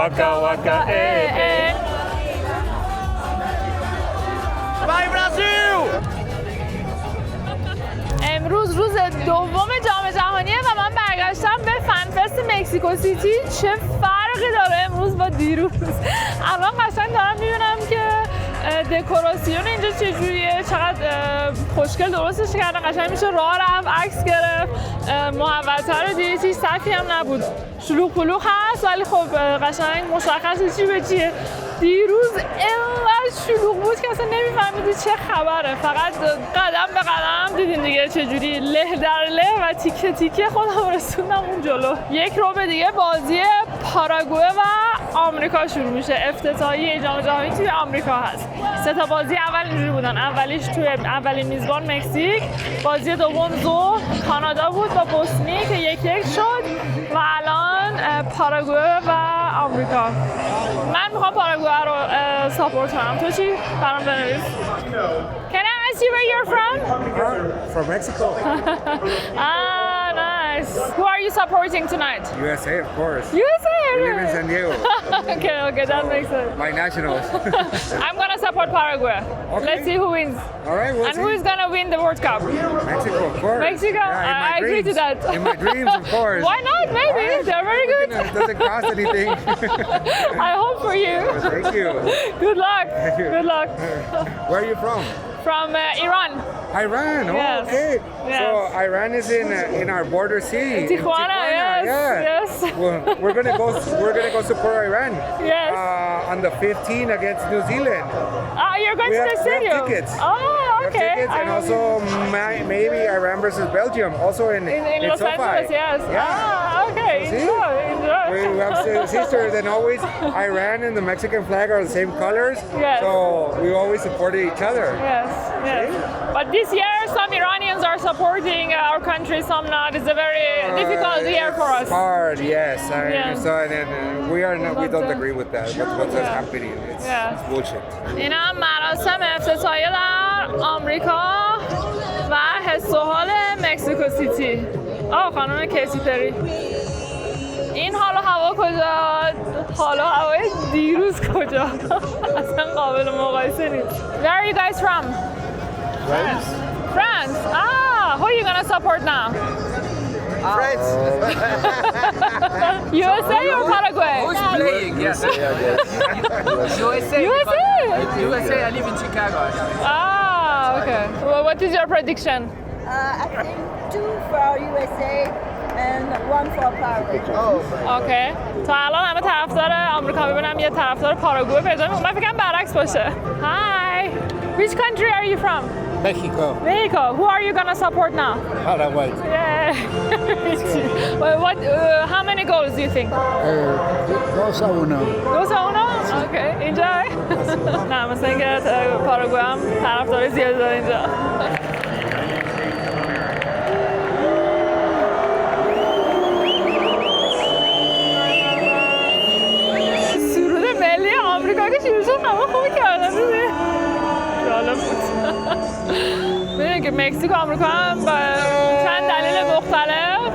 waka waka, Vai Brasil! امروز روز دوم جام جهانیه و من برگشتم به فن فست مکزیکوسیتی. چه فرقی داره امروز با دیروز. الان قشنگ دارم میبینم که دکوراسیون اینجا چجوریه، چقدر خوشگل درستش کردن، قشنگ میشه راه رفت، عکس گرفت، محوطه رو دید، هیچ سطحی هم نبود، شلوغ پلوغ هست ولی خب قشنگ مشخصه چی به چیه. دیروز اینقدر شلوغ بود که اصلا نمیفهمیدی چه خبره، فقط قدم به قدم دیدین دیگه چجوری له در له و تیکه تیکه خودم رسوندم اون جلو. یک ربع دیگه بازی پاراگوئه و آمریکا شروع میشه. افتتاحیه جام جهانی توی آمریکا هست. سه تا بازی اول اینجوری بودن، اولیش توی اولین میزبان مکزیک، بازی دوم ظهر کانادا بود با بوسنی که 1-1 شد و الان پاراگوئه و آمریکا. من میخوام پاراگوئه رو ساپورت کنم. تو چی؟ برام بنویس. Can I ask you where you're from? From Mexico. Ah, nice. Who are you supporting tonight? USA, of course. USA. We live in San Diego. Okay, that makes sense. My nationals. I'm gonna support Paraguay. Okay. Let's see who wins. All right, we'll And see. who is gonna win the World Cup? Mexico, of course. Mexico? Yeah, in my I agree to dreams. that. In my dreams, of course. Why not? Maybe. Right? They're very good. It doesn't cost anything. I hope for you. Thank you. Good luck. you. Good luck. Where are you from? From Iran. Iran. Oh, Yes. okay. Yes. So Iran is in our border city. in Tijuana, yes, Yeah. yes. Well, we're gonna go support Iran. Yes. On the 15th against New Zealand. Ah, you're going We to the have stadium? tickets. Oh, We have okay. tickets, and also maybe Iran versus Belgium, also in Los SoFi. Angeles, yes. Yeah. Ah, okay. See? Enjoy. We have sisters, and always Iran and the Mexican flag are the same colors. Yes. So we always supported each other. Yes, yes. But this year, some Iranians are supporting our country, some not. It's a very difficult year for us. It's hard, yes. I Yeah. understand, and we don't agree with that. What's Yeah. happening? It's bullshit. این هم مراسم افتتاحیه در آمریکا و حس و حال مکزیکوسیتی. خانم کیتی پری. این حال و هوا کجا؟ حال و هوای دیروز کجا؟ اصلا قابل مقایسه نیست. Where are you guys from? France. France. Who are you gonna support now? France. USA or Paraguay? Who's playing? Yes. USA. USA. I live in Chicago. Okay. Well, what is your prediction? I think 2 for USA and 1 for Paraguay. Okay. تا الان همه طرفدار آمریکا، ببینم یه طرفدار پاراگوئه پیدا می‌کنم. من فکرم برعکس باشه. Hi. Which country are you from? Mexico. Mexico. Who are you gonna support now? Paraguay. Yeah. How many goals do you think? 2-1. 2-1? Okay. Enjoy. نه مثلا اینکه پاراگوئه هم طرفدار زیاد داره اینجا. آمریکا که شروع شد همه خوبی کردن دیدی؟ جالب بود. میدونی که مکزیک و آمریکا هم با چند دلیل مختلف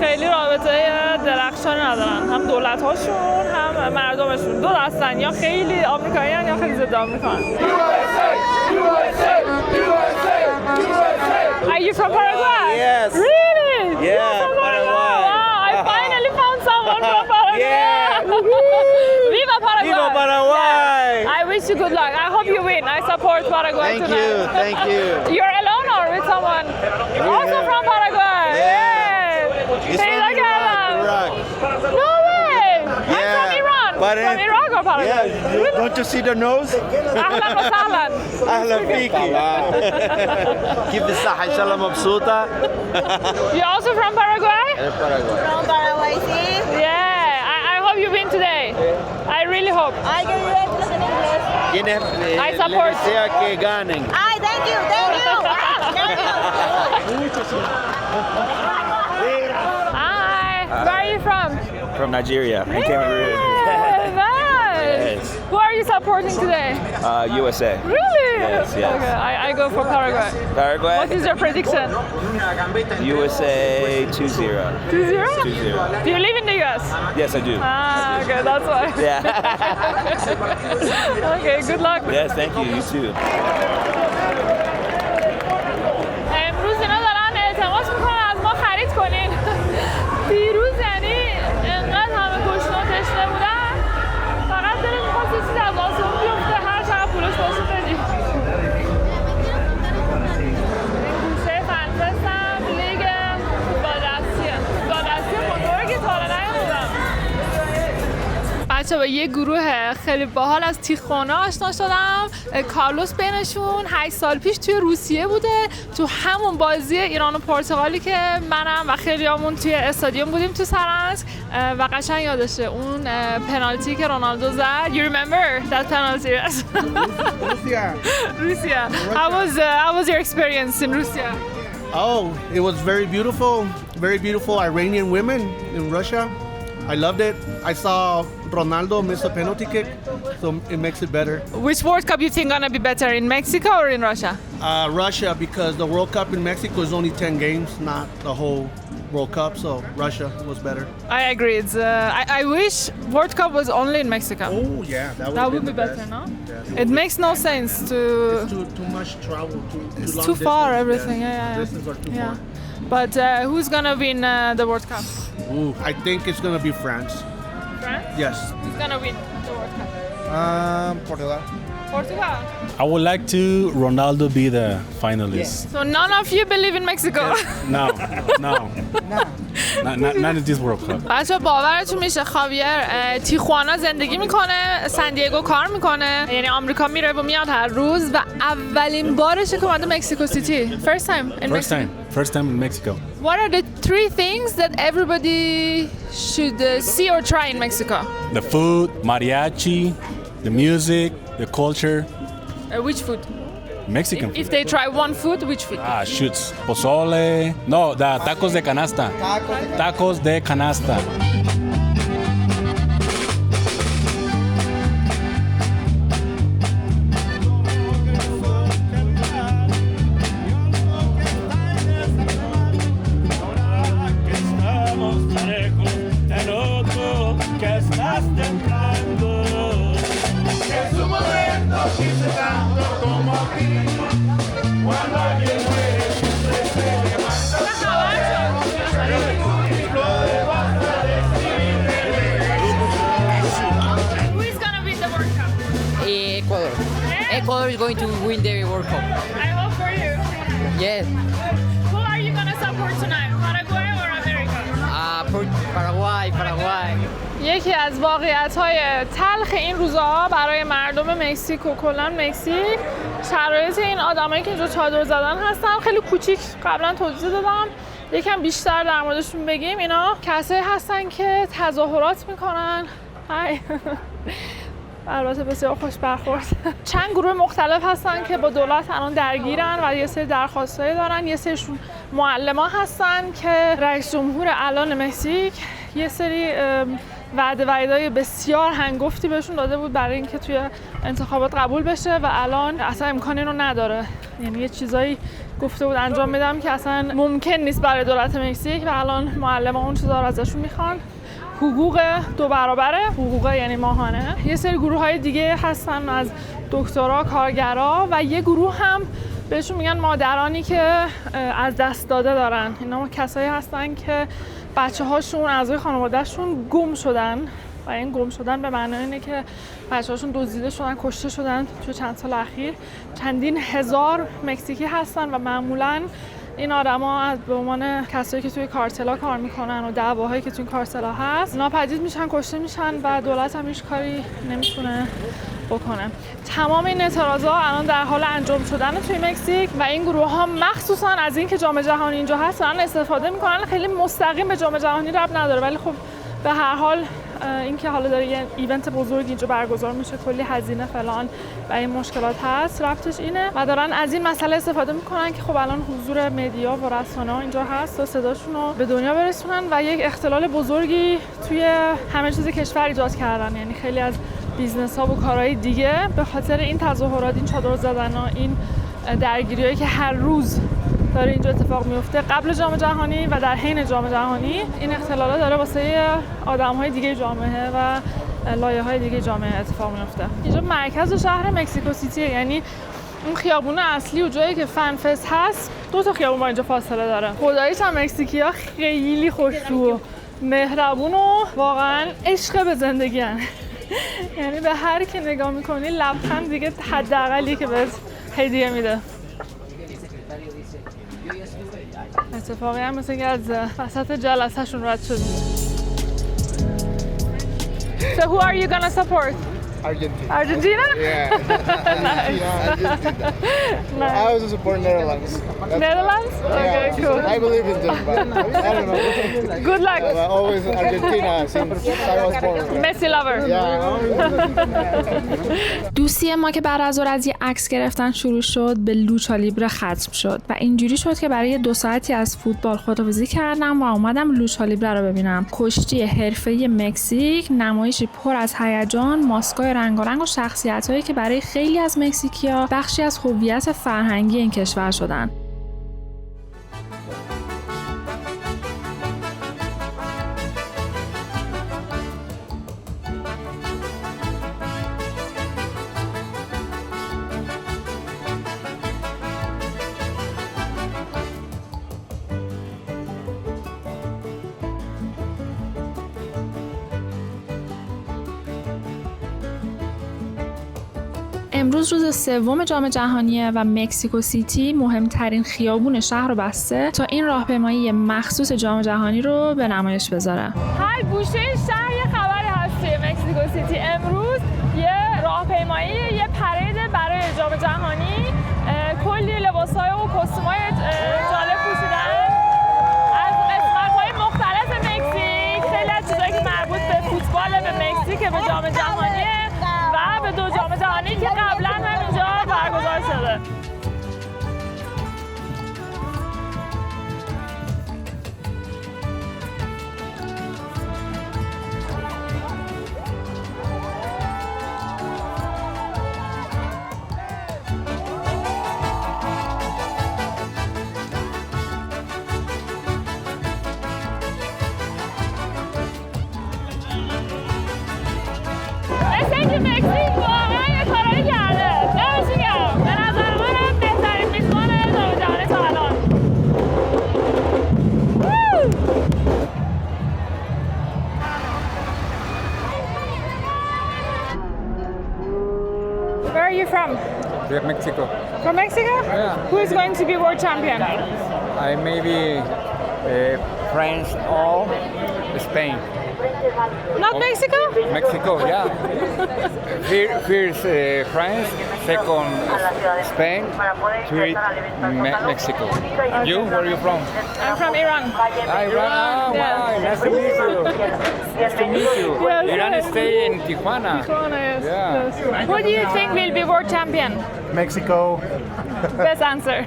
خیلی رابطه درخشانی ندارن. هم دولت‌هاشون هم مردمشون دو دستن، یا خیلی آمریکایی‌ان یا خیلی ضد آمریکان. Are you from Paraguay? Yes. Really? Yeah, Paraguay. Wow, I finally found someone from Paraguay. Yeah. Viva Paraguay! Viva Paraguay! I wish you good luck. I hope you win. I support Paraguay Thank tonight. you, thank you. You're alone or with someone? Also from Paraguay. He's پیدا کردم. Iraq. No way! I'm from Iran. But From Iraq or Paraguay? Yeah, don't you see the nose? أهلا وسهلا. أهلا فيكي. كيف الصحة؟ إن شاء الله مبسوطة. You're also from Paraguay? Paraguay. From Paraguay, see? Yeah, I hope you win today. I really hope. I can do it in English. ¿Quiénes I support. les desea que ganen? Thank you. Hi, where are you from? From Nigeria and Cameroon. Yeah, nice. Yes. Who are you supporting today? USA. Really? Yes, yes. Okay, I go for Paraguay. Paraguay? What is your prediction? USA 2-0. 2-0? 2-0. Do you live in the US? Yes, I do. Ah, okay, that's why. Yeah. Okay, good luck. Yes, thank you. You too. امروز اینا دارن التماس میکنن از ما خرید کنین. دیروز یعنی انقدر همه گشنه و تشنه بودن فقط دلت میخواست یه چیز از آسمون بیفته هر چقدر پولش باشه بدی. این گوشه فنفست هم لیگ فوتبال دستیه. فوتبال دستی بزرگی تا حالا نیومدم. بچه با یه گروه خیلی باحال از تیخوانه آشنا شدم. کارلوس بینشون 8 سال پیش توی روسیه بوده، تو همون بازی ایران و پرتغالی که منم و خیلیامون توی استادیوم بودیم تو سرنس و قشنگ یادشه اون پنالتی که رونالدو زد. You remember that penalty? Russia. How was your experience in Russia? Oh, it was very beautiful Iranian women in Russia. I loved it. I saw Ronaldo miss a penalty kick, so it makes it better. Which World Cup you think gonna be better, in Mexico or in Russia? Russia, because the World Cup in Mexico is only 10 games, not the whole World Cup, so Russia was better. I agree. It's, I wish World Cup was only in Mexico. Oh yeah, That would be better, no? Yeah. It makes no sense to... It's too much travel, It's long too far, distance. everything. Yeah. Yeah. Distances are too far. But who's gonna win the World Cup? Ooh, I think it's gonna be France. France? Yes. Who's gonna win the World Cup? Portugal. Portugal. I would like to Ronaldo be the finalist. So none of you believe in Mexico? No. Not in this World Cup. بچه باورتون میشه خاویر تیخوانا زندگی میکنه، سندیگو کار میکنه، یعنی آمریکا میره و میاد هر روز و اولین بارشه که اومده مکزیکوسیتی. First time in Mexico. First time in Mexico. What are the 3 things that everybody should see or try in Mexico? The food, mariachi, the music, the culture. Which food? Mexican food. If they try one food, which food? Shoots. Pozole. No, the tacos de canasta. Tacos de canasta. Ecuador is going to win the World Cup. I hope for you. Yes. Who are you gonna support tonight? Paraguay or America? Paraguay. یکی از واقعیت‌های تلخ این روزها برای مردم مکزیک و کلاً مکزیک شرایط این آدمایی که اینجا چادر زدن هستن. خیلی کوچیک قبلا توضیح دادم، یکم بیشتر در موردشون بگیم. اینا کسایی هستن که تظاهرات میکنن. البته بسیار خوش برخورد. چند گروه مختلف هستن که با دولت الان درگیرن و یه سری درخواستایی دارن. یه سریشون معلمان هستن که رئیس جمهور الان مکزیک یه سری وعده‌های بسیار هنگفتی بهشون داده بود برای اینکه توی انتخابات قبول بشه و الان اصلا امکانی رو نداره. یعنی یه چیزایی گفته بود انجام میدم که اصلا ممکن نیست برای دولت مکزیک و الان معلمان اون چیزا رو ازشون میخوان. حقوق 2 برابره، حقوق یعنی ماهانه. یه سری گروه‌های دیگه هستن از دکترا، کارگرا و یه گروه هم بهشون میگن مادرانی که از دست داده دارن. اینا کسایی هستن که بچه‌هاشون، اعضای خانواده‌شون گم شدن و این گم شدن به معنی اینه که بچه‌هاشون دزدیده شدن، کشته شدن توی چند سال اخیر. چندین هزار مکزیکی هستن و معمولاً این آدما به عنوان کسایی که توی کارتلا کار میکنن و دعواهایی که توی کارتلا هست ناپدید میشن، کشته میشن و دولت هم هیچ کاری نمیتونه بکنه. تمام این اعتراضا الان در حال انجام شدن توی مکزیک و این گروه ها مخصوصا از اینکه جام جهانی اینجا هست دارن استفاده میکنن. خیلی مستقیم به جام جهانی ربط نداره ولی خب به هر حال اینکه حالا داره یه ایونت بزرگ اینجا برگزار میشه، کلی هزینه فلان و این مشکلات هست، ربطش اینه و دارن از این مسئله استفاده میکنن که خب الان حضور مدیا و رسانه‌ها اینجا هست تا صداشون رو به دنیا برسونن و یک اختلال بزرگی توی همه چیز کشور ایجاد کردن. یعنی خیلی از بیزنس ها و کارهای دیگه به خاطر این تظاهرات، این چادر زدن ها، این درگیریایی که هر روز داره اینجا اتفاق میفته قبل جام جهانی و در حین جام جهانی، این اختلالات داره واسه آدم‌های دیگه جامعه و لایه‌های دیگه جامعه اتفاق میفته. اینجا مرکز شهر مکزیکوسیتی، یعنی اون خیابون اصلی و جایی که فن فست هست 2 تا خیابون با اینجا فاصله داره. خداییش هم مکزیکی‌ها خیلی خوش‌رو و مهربون و واقعا عشق به زندگی هن. یعنی به هر کی نگاه میکنی لبخند دیگه حداقلی که بهت هدیه میده. اتفاقی هم مثل که از وسط جلسه‌شون رد شدیم. So who are you gonna support? Argentina. Argentina? Yeah. Nice. I was a support Netherlands. Netherlands? Okay, cool. I believe in them, but I don't know. Good luck. Always Argentina since I was born. Messi lover. دوستی ما که بعد از یه عکس گرفتن شروع شد به لوچا لیبره ختم شد و اینجوری شد که برای 2 ساعتی از فوتبال خداحافظی کردم و اومدم لوچا لیبره رو ببینم. کشتی حرفه‌ای مکزیک، نمایشی پر از هیجان، ماسکای رنگارنگ و شخصیتایی که برای خیلی از مکزیکی‌ها بخشی از هویت فرهنگی این کشور شدن. امروز روز 3 جام جهانیه و مکزیکوسیتی مهمترین خیابون شهر رو بسته تا این راهپیمایی مخصوص جام جهانی رو به نمایش بذاره. هر گوشه شهر یه خبری هست توی مکزیکوسیتی. امروز یه راهپیمایی، یه پرید برای جام جهانی، کلی لباس‌های و کستوم‌های جالب پوشیدن از قسمت‌های مختلف مکزیک. خیلی از چیزایی که مربوط به فوتبال به مکزیک به جام جهانی و به 2 جام جهانی که قبلا هم اینجا برگزار شده. مثل که مکزیک واقعا یه کارایی کرده. نمیشه گرم. به نظر منم بهترین میزبان جام جهانی تا الان. Where are you from? From Mexico. From Mexico? Yeah. Who is going to be world champion? I maybe France or Spain. Not Mexico? Mexico, yeah. First France, second Spain, third Mexico. You? Where are you from? I'm from Iran. Iran. Oh, Yeah. wow, nice to meet you. Nice to meet you. Yes, Iran yes. stay in Tijuana. Tijuana, yes. Yeah. Yes. Who do you think will be world champion? Mexico. Best answer.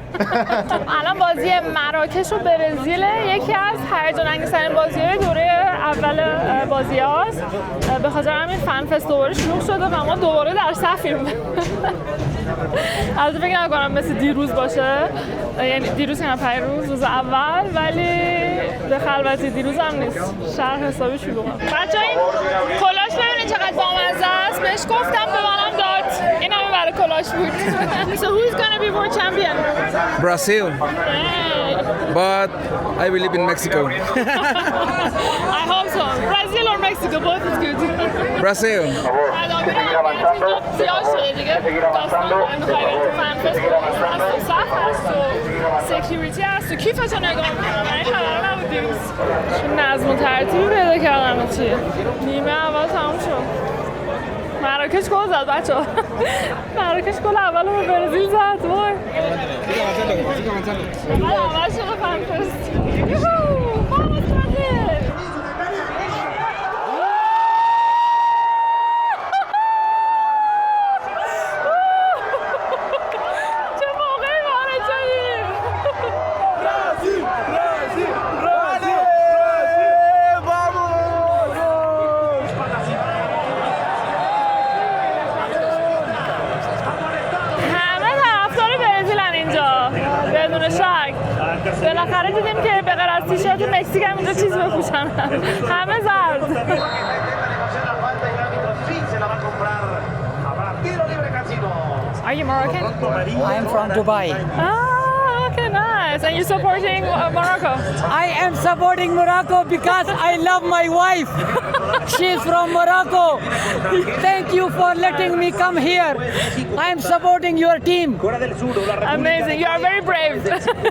الان بازی مراکش و برزیل یکی از هیجان انگیزترین بازی‌های دوره اول بازی‌هاست. به خاطر همین فن فست دوباره شروع شده و ما دوباره در صفیم. البته فکر نکنم مثل دیروز باشه، یعنی دیروز که پیروز روز اول، ولی به خلوتی دیروز هم نیست. شهر حسابی شلوغه. بچه‌ها این کلاش ببینید چقدر بامزه است. بهش گفتم به منم داد. این همه برای کلاش بود. So who is gonna be world champion? Brazil. Hey. But I believe in Mexico. I hope so. Brazil or Mexico, both is good. Brazil. زیاد شده دیگه. داستان می‌خوای بری تو فن فست هست و صف هست و سکیوریتی هست و کیفتو نگاه می‌کنم. این خبر نبود دیروز. چون نظم و ترتیبی پیدا کردن چیه. نیمه اول تموم شد. مراکش گل زد بچه‌ها. مراکش گل اول رو به برزیل زد. وای. اول شده فن فست. یوهو! Vamos Brasil! چه موقعی وارد شدیم؟ برزیل برزیل برزیل vamos از تیشرت مکزیک هم اینجا چیز بپوشن. همه زرد. Are you Moroccan? I'm from Dubai. Ah, okay, nice. And you're supporting Morocco? I am supporting Morocco because I love my wife. She's from Morocco. Thank you for letting me come here. I am supporting your team. Amazing. You are very brave.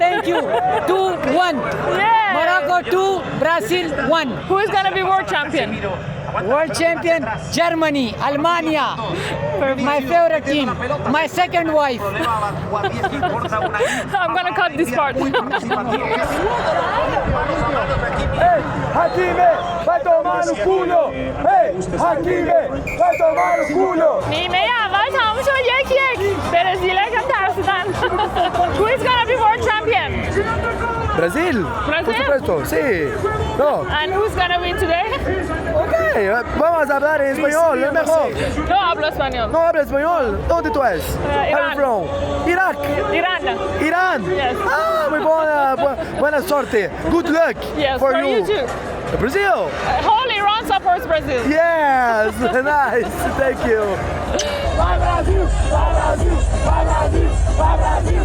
Thank you. 2-1. Yeah. Morocco 2, Brazil 1. Who is going to be world champion? World champion, Germany, Almania. My favorite team. My second wife. I'm going to cut this part. Hey, Hakime, vai tomar no culo. Hey, Hakime, vai tomar no culo. نیمه اول تمام شد 1-1. برزیل هم ترسیدن. Who is going to be world champion? Brasil? Brasil? Por supuesto, sí. No. And who's going to win today? Okay, vamos a hablar en español, es mejor. No hablo español. No habla español. ¿Dónde tú eres? Iran. I'm from Iraq. Iran. Iran? Yes. Ah, muy buena suerte. Good luck Yes, for you too. Brazil? Whole Iran supports Brazil. Yes, nice. Thank you. Vai Brasil! Vai Brasil! Vai Brasil! Vai Brasil!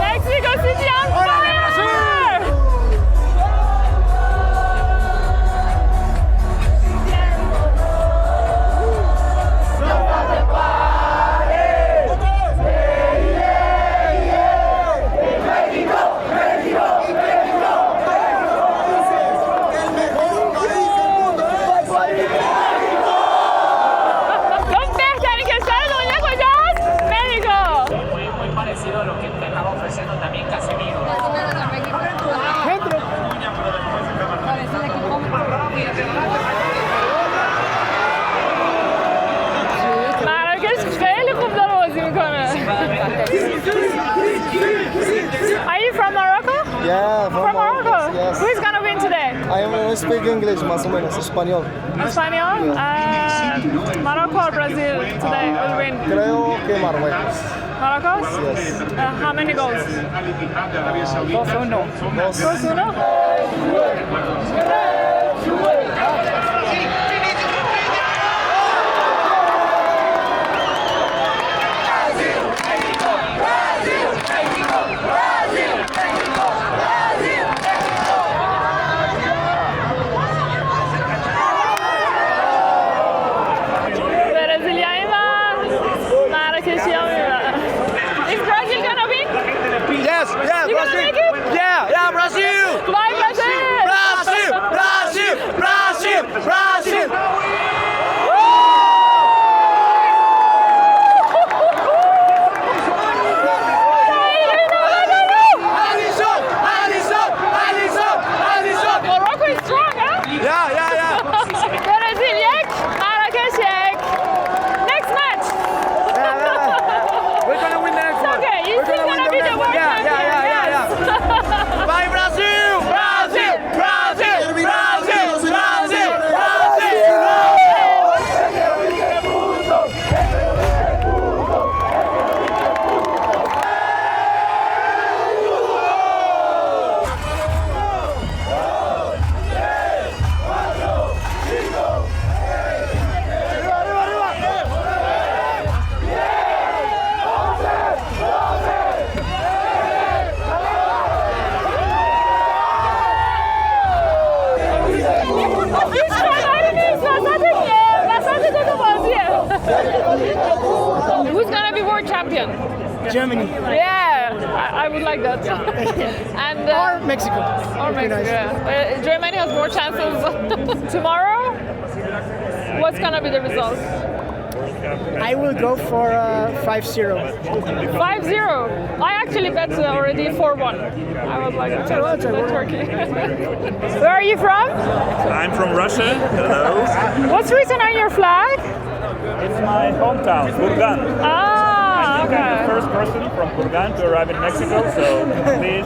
Mekzikositi on fire! گفت بهترین کشور دنیا کجاست؟ مکزیکو. مراکش خیلی خوب داره بازی میکنه. Are you from Morocco? Yeah, From Morocco. Yes. Who is gonna win today? I am speak English, más o menos, español. Español? Morocco or Brazil today will win? Creo que Marruecos. Morocco? Yes. How many goals? 2-1. 2-1? برزیلیایی و مراکشی ها میبرن. Is Brazil gonna win? Yes, yeah, You gonna Brazil. make it? Yeah, Brazil. Vai Brazil! Brazil, Brazil, Brazil, Brazil. Alisson, Alisson, Alisson, Alisson. Morocco is strong, huh? Yeah. Brazil 1, Marrakesh 1. Next match. We're gonna win the next one. Okay, you We're still gonna win gonna the be the next one. world Yeah. champion. Bye Brazil! Brazil! Brazil! Brazil! Brazil! Who's gonna be world champion? Germany. Yeah, I would like that. And Or Mexico. Or Mexico. Yeah. Germany has more chances tomorrow. What's gonna be the result? I will go for 5-0. 5-0. I actually bet already 4-1. I was like, Turkey. Where are you from? I'm from Russia. Hello. What's written on your flag? It's my hometown, Kurgan. Ah, okay. I'm the first person from Kurgan to arrive in Mexico, so please.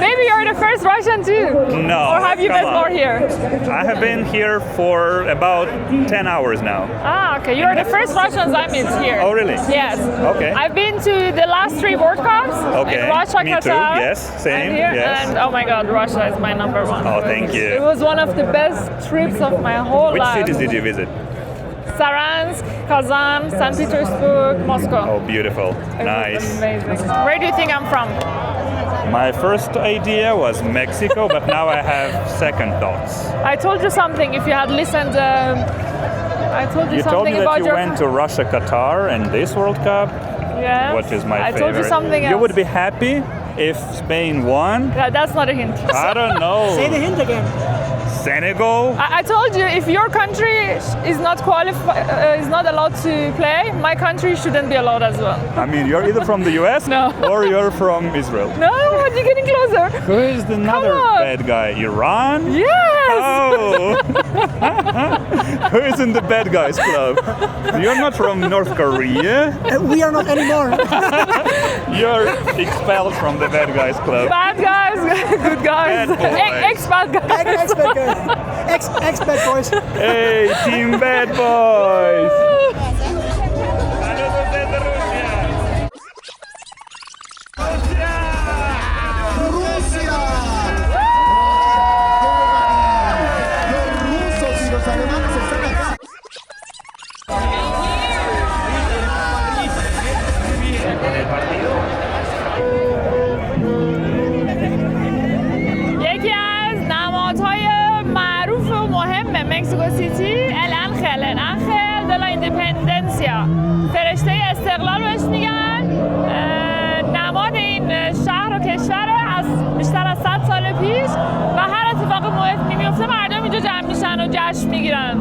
Maybe you're the first Russian too. No. Or have you been more here? I have been here for about 10 hours now. Ah, okay. You're the first Russians I meet here. Oh, really? Yes. Okay. I've been to the last 3 World Cups. Okay. In Russia, Me Qatar. too. Yes. Same. And here, yes. and oh my God, Russia is my number one. Oh, thank you. It was one of the best trips of my whole Which life. cities did you visit? Saransk, Kazan, St. Petersburg, Moscow. Oh, beautiful. Nice. Amazing. Where do you think I'm from? My first idea was Mexico, but now I have second thoughts. I told you something. If you had listened, I told you You something told me that about you your. went to Russia, Qatar, and this World Cup. Yes. What is my I favorite? told you something else. You would be happy if Spain won. Yeah, that's not a hint. I don't know. Say the hint again. Senegal. I told you if your country is not allowed to play, my country shouldn't be allowed as well. I mean, you're either from the US or you're from Israel. No, you're getting closer. Who is the another bad guy? Iran? Yes. Oh. Who is in the bad guys club? You're not from North Korea. We are not anymore. You're expelled from the bad guys club. Bad guys, good guys. Ex-bad guys. Ex-bad guys. Ex-bad boys. Hey, team bad boys. یکی از نمادهای معروف و مهم مکزیکوسیتی الانخل de la independencia فرشته استقلال بهش میگن. نماد این شهر و کشور از بیشتر از 100 سال پیش و هر اتفاق مهمی میفته مردم اینجا جمع میشن و جشن میگیرن.